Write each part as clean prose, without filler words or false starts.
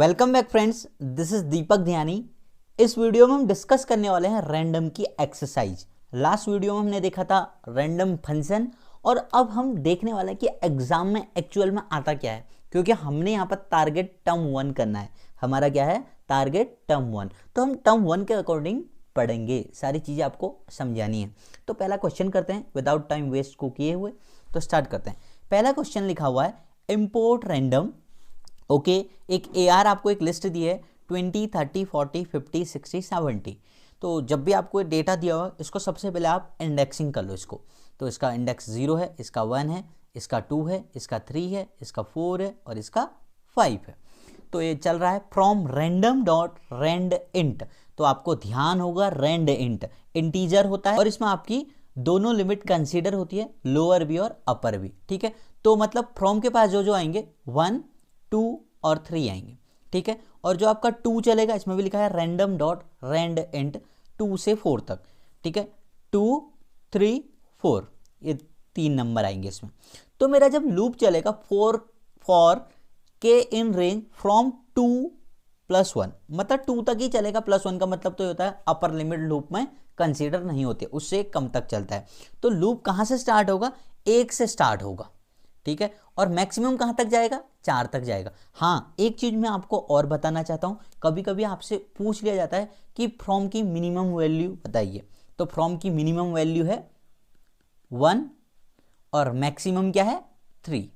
Welcome back friends, this is Deepak Dhyani. इस video में हम डिस्कस करने वाले हैं रैंडम की एक्सरसाइज। लास्ट वीडियो में हमने देखा था रैंडम फंक्शन और अब हम देखने वाले हैं कि एग्जाम में एक्चुअल में आता क्या है, क्योंकि हमने यहाँ पर टारगेट टर्म 1 करना है। हमारा क्या है? Target term 1। तो हम टर्म 1 के अकॉर्डिंग पढ़ेंगे, सारी चीज़ें आपको समझानी है। तो पहला क्वेश्चन करते हैं विदाउट टाइम वेस्ट को किए हुए। तो स्टार्ट करते हैं। पहला क्वेश्चन लिखा हुआ है इंपोर्ट रैंडम। ओके, एक AR आपको एक लिस्ट दी है 20, 30, 40, 50, 60, 70। तो जब भी आपको डेटा दिया हुआ इसको सबसे पहले आप इंडेक्सिंग कर लो इसको। तो इसका इंडेक्स 0 है, इसका 1 है, इसका 2 है, इसका 3 है, इसका 4 है और इसका 5 है। तो ये चल रहा है from random dot randint. तो आपको ध्यान होगा रैंड इंट इंटीजर होता है और इसमें आपकी दोनों लिमिट कंसीडर होती है, लोअर भी और अपर भी। ठीक है, तो मतलब फ्रॉम के पास जो जो आएंगे 1, 2 और 3 आएंगे। ठीक है, और जो आपका 2 चलेगा इसमें भी लिखा है रैंडम डॉट रैंड इंट 2 से 4 तक। ठीक है, 2, 3, 4 ये 3 नंबर आएंगे इसमें। तो मेरा जब लूप चलेगा फॉर के इन रेंज फ्रॉम 2 + 1, मतलब 2 तक ही चलेगा। +1 का मतलब तो होता है अपर लिमिट लूप में कंसीडर नहीं होती, उससे कम तक चलता है। तो लूप कहाँ से स्टार्ट होगा? 1 से स्टार्ट होगा। ठीक है, और मैक्सिमम कहाँ तक जाएगा? 4 तक जाएगा। हाँ, एक चीज़ मैं आपको और बताना चाहता हूँ, कभी कभी आपसे पूछ लिया जाता है कि फ्रॉम की मिनिमम वैल्यू बताइए। तो फ्रॉम की मिनिमम वैल्यू है 1 और मैक्सिमम क्या है? 3।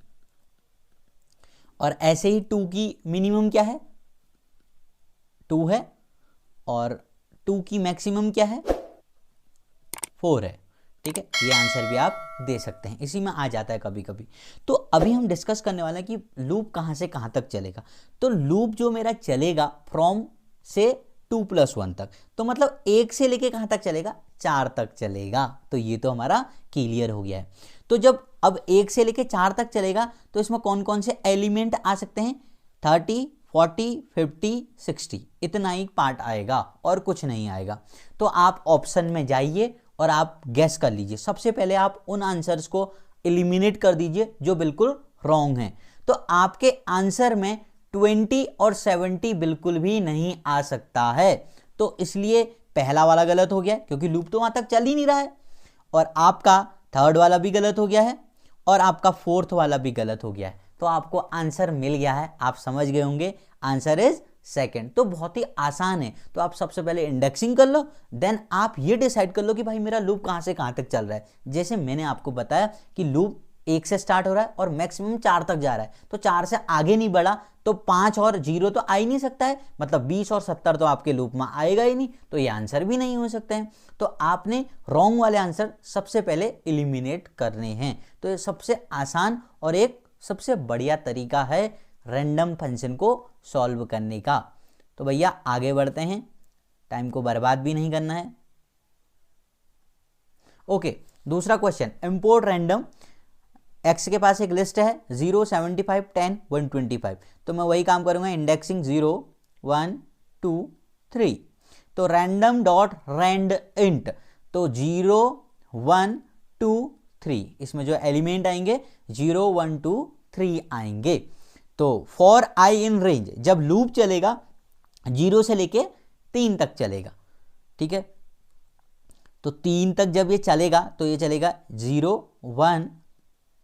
और ऐसे ही 2 की मिनिमम क्या है? 2 है और 2 की मैक्सिमम क्या है? 4 है। ठीक है, ये आंसर भी आप दे सकते हैं, इसी में आ जाता है कभी कभी। तो अभी हम डिस्कस करने वाले हैं कि लूप कहाँ से कहाँ तक चलेगा। तो लूप जो मेरा चलेगा फ्रॉम से 2 + 1 तक, तो मतलब 1 से लेके कहाँ तक चलेगा? 4 तक चलेगा। तो ये तो हमारा क्लियर हो गया है। तो जब अब 1 से लेके 4 तक चलेगा तो इसमें कौन कौन से एलिमेंट आ सकते हैं? 30, 40, 50, 60, इतना ही पार्ट आएगा और कुछ नहीं आएगा। तो आप ऑप्शन में जाइए और आप गैस कर लीजिए। सबसे पहले आप उन आंसर्स को एलिमिनेट कर दीजिए जो बिल्कुल रॉन्ग हैं। तो आपके आंसर में 20 और 70 बिल्कुल भी नहीं आ सकता है। तो इसलिए पहला वाला गलत हो गया क्योंकि लूप तो वहां तक चल ही नहीं रहा है, और आपका थर्ड वाला भी गलत हो गया है और आपका फोर्थ वाला भी गलत हो गया है। तो आपको आंसर मिल गया है, आप समझ गए होंगे आंसर इज सेकेंड। तो बहुत ही आसान है। तो आप सबसे पहले इंडेक्सिंग कर लो, देन आप ये डिसाइड कर लो कि भाई मेरा लूप कहाँ से कहाँ तक चल रहा है। जैसे मैंने आपको बताया कि लूप 1 से स्टार्ट हो रहा है और मैक्सिमम 4 तक जा रहा है, तो 4 से आगे नहीं बढ़ा तो 5 और 0 तो आ ही नहीं सकता है, मतलब 20 और 70 तो आपके लूप में आएगा ही नहीं, तो ये आंसर भी नहीं हो सकते हैं। तो आपने रॉन्ग वाले आंसर सबसे पहले एलिमिनेट करने हैं। तो ये सबसे आसान और एक सबसे बढ़िया तरीका है रैंडम फंक्शन को सॉल्व करने का। तो भैया आगे बढ़ते हैं, टाइम को बर्बाद भी नहीं करना है। ओके, दूसरा क्वेश्चन इंपोर्ट रैंडम। एक्स के पास एक लिस्ट है 0, 75, 10, 125। तो मैं वही काम करूंगा, इंडेक्सिंग 0, 1, 2, 3। तो रैंडम डॉट रैंड इंट, तो 0, 1, 2, 3, इसमें जो एलिमेंट आएंगे 0, 1, 2, 3 आएंगे। तो फॉर आई इन रेंज, जब लूप चलेगा 0 से लेके 3 तक चलेगा। ठीक है, तो 3 तक जब ये चलेगा तो ये चलेगा 0, 1,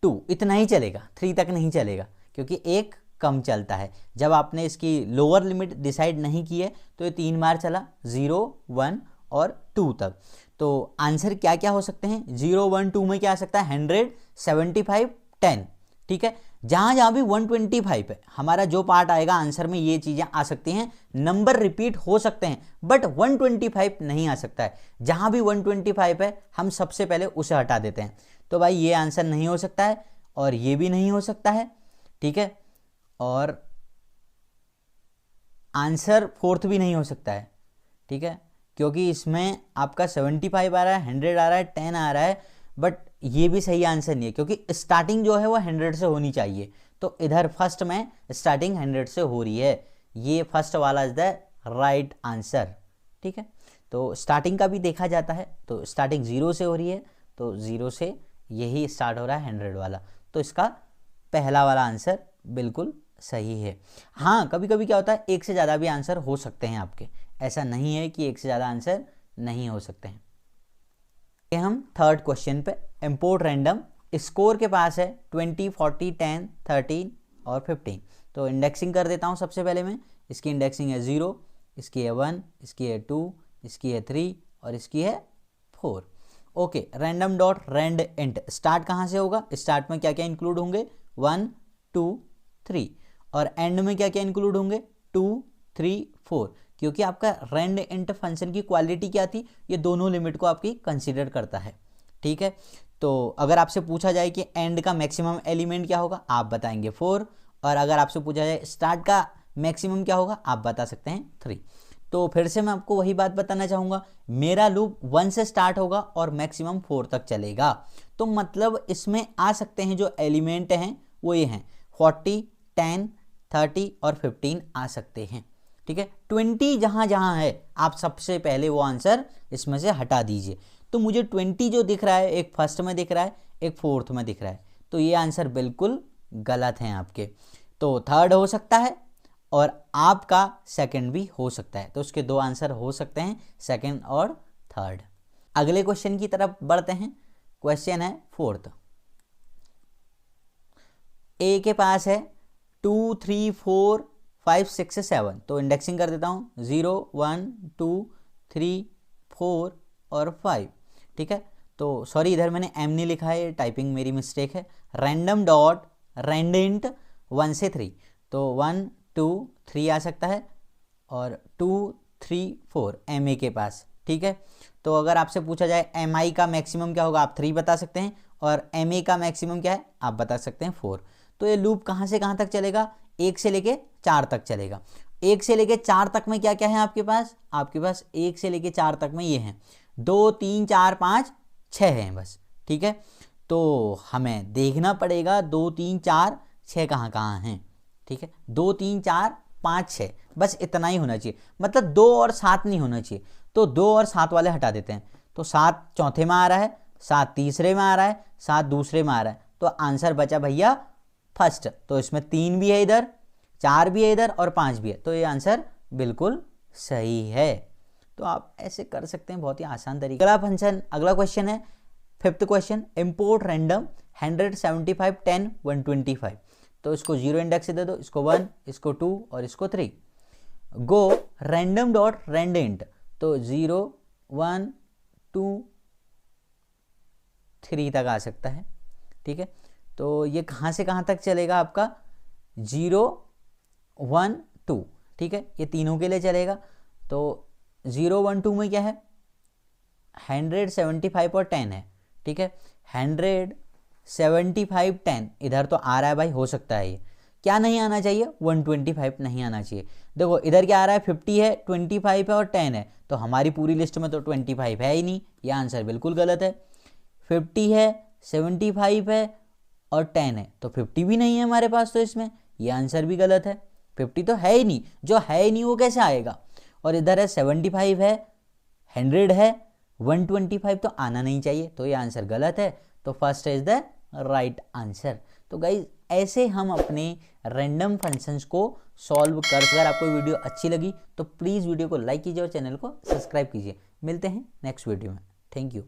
2, इतना ही चलेगा, 3 तक नहीं चलेगा क्योंकि एक कम चलता है। जब आपने इसकी लोअर लिमिट डिसाइड नहीं की है तो ये 3 बार चला, 0, 1 और 2 तक। तो आंसर क्या क्या हो सकते हैं? 0, 1, 2 में क्या आ सकता है? 100, 75, 10। ठीक है, जहां जहां भी 125 है, हमारा जो पार्ट आएगा आंसर में ये चीजें आ सकती हैं। नंबर रिपीट हो सकते हैं बट 125 नहीं आ सकता है। जहां भी 125 है हम सबसे पहले उसे हटा देते हैं। तो भाई ये आंसर नहीं हो सकता है और ये भी नहीं हो सकता है। ठीक है, और आंसर फोर्थ भी नहीं हो सकता है। ठीक है, क्योंकि इसमें आपका 75 आ रहा है, 100 आ रहा है, 10 आ रहा है, बट ये भी सही आंसर नहीं है क्योंकि स्टार्टिंग जो है वो 100 से होनी चाहिए। तो इधर फर्स्ट में स्टार्टिंग 100 से हो रही है, ये फर्स्ट वाला इज द राइट आंसर। ठीक है, तो स्टार्टिंग का भी देखा जाता है, तो स्टार्टिंग 0 से हो रही है, तो 0 से यही स्टार्ट हो रहा है 100 वाला। तो इसका पहला वाला आंसर बिल्कुल सही है। हाँ, कभी कभी क्या होता है, एक से ज़्यादा भी आंसर हो सकते हैं आपके, ऐसा नहीं है कि एक से ज़्यादा आंसर नहीं हो सकते हैं। ये हम थर्ड क्वेश्चन पे, इंपोर्ट रैंडम, स्कोर के पास है 20, 40, 10, 13 और 15। तो इंडेक्सिंग कर देता हूँ सबसे पहले मैं। इसकी इंडेक्सिंग है 0, इसकी है 1, इसकी है 2, इसकी है 3 और इसकी है 4। Okay, random dot randint start कहाँ से होगा, स्टार्ट में क्या क्या इंक्लूड होंगे, 1, 2, 3 और एंड में क्या क्या इंक्लूड होंगे, 2, 3, 4, क्योंकि आपका रैंड इंट फंक्शन की क्वालिटी क्या थी, ये दोनों लिमिट को आपकी कंसीडर करता है। ठीक है, तो अगर आपसे पूछा जाए कि एंड का मैक्सिमम एलिमेंट क्या होगा, आप बताएंगे 4, और अगर आपसे पूछा जाए स्टार्ट का मैक्सिमम क्या होगा, आप बता सकते हैं 3। तो फिर से मैं आपको वही बात बताना चाहूँगा, मेरा लूप 1 से स्टार्ट होगा और मैक्सिमम 4 तक चलेगा। तो मतलब इसमें आ सकते हैं जो एलिमेंट हैं वो ये हैं 40, 10, 30 और 15 आ सकते हैं। ठीक है, 20 जहाँ जहाँ है आप सबसे पहले वो आंसर इसमें से हटा दीजिए। तो मुझे 20 जो दिख रहा है, एक फर्स्ट में दिख रहा है, एक फोर्थ में दिख रहा है, तो ये आंसर बिल्कुल गलत हैं आपके। तो थर्ड हो सकता है और आपका सेकंड भी हो सकता है, तो उसके दो आंसर हो सकते हैं, सेकंड और थर्ड। अगले क्वेश्चन की तरफ बढ़ते हैं। क्वेश्चन है फोर्थ। ए के पास है 2, 3, 4, 5, 6, 7। तो इंडेक्सिंग कर देता हूँ 0, 1, 2, 3, 4 और 5। ठीक है, तो सॉरी इधर मैंने एम नहीं लिखा है, टाइपिंग मेरी मिस्टेक है। रैंडम डॉट रैंडेंट 1 से 3, तो 1, 2, 3 आ सकता है और 2, 3, 4 एम ए के पास। ठीक है, तो अगर आपसे पूछा जाए एम आई का मैक्सिमम क्या होगा, आप 3 बता सकते हैं और एम ए का मैक्सिमम क्या है, आप बता सकते हैं 4। तो ये लूप कहाँ से कहाँ तक चलेगा, 1 से लेके 4 तक चलेगा। 1 से लेके 4 तक में क्या क्या है आपके पास, 1 से लेके 4 तक में ये हैं 2, 3, 4, 5, 6 हैं बस। ठीक है, तो हमें देखना पड़ेगा 2, 3, 4, 6 कहाँ कहाँ हैं। ठीक है, 2, 3, 4, 5, 6 बस इतना ही होना चाहिए, मतलब 2 और 7 नहीं होना चाहिए। तो 2 और 7 वाले हटा देते हैं, तो 7 चौथे में आ रहा है, 7 तीसरे में आ रहा है, 7 दूसरे में आ रहा है, तो आंसर बचा भैया फर्स्ट। तो इसमें 3 भी है इधर, 4 भी है इधर और 5 भी है, तो ये आंसर बिल्कुल सही है। तो आप ऐसे कर सकते हैं, बहुत ही आसान तरीके। अगला क्वेश्चन है फिफ्थ क्वेश्चन, इंपोर्ट रैंडम 175, 10, 125। तो इसको 0 इंडेक्स से दे दो, इसको 1, इसको 2 और इसको 3। गो रैंडम डॉट रैंडेंट, तो 0, 1, 2, 3 तक आ सकता है। ठीक है, तो ये कहाँ से कहाँ तक चलेगा आपका, 0, 1, 2। ठीक है, ये तीनों के लिए चलेगा। तो 0, 1, 2 में क्या है, 175 और 10 है। ठीक है, 175, 10 इधर तो आ रहा है भाई, हो सकता है ये क्या नहीं आना चाहिए, 125 नहीं आना चाहिए। देखो इधर क्या आ रहा है, 50 है, 25 है और 10 है, तो हमारी पूरी लिस्ट में तो 25 है ही नहीं, ये आंसर बिल्कुल गलत है। 50 है, 75 है और 10 है, तो 50 भी नहीं है हमारे पास, तो इसमें ये आंसर भी गलत है। 50 तो है ही नहीं, जो है ही नहीं वो कैसे आएगा। और इधर है 75 है, 100 है, 125 तो आना नहीं चाहिए, तो ये आंसर गलत है। तो first is the right answer. तो गाइज ऐसे हम अपने रैंडम फंक्शंस को सॉल्व कर। अगर आपको वीडियो अच्छी लगी तो प्लीज़ वीडियो को लाइक कीजिए और चैनल को सब्सक्राइब कीजिए। मिलते हैं नेक्स्ट वीडियो में। Thank you.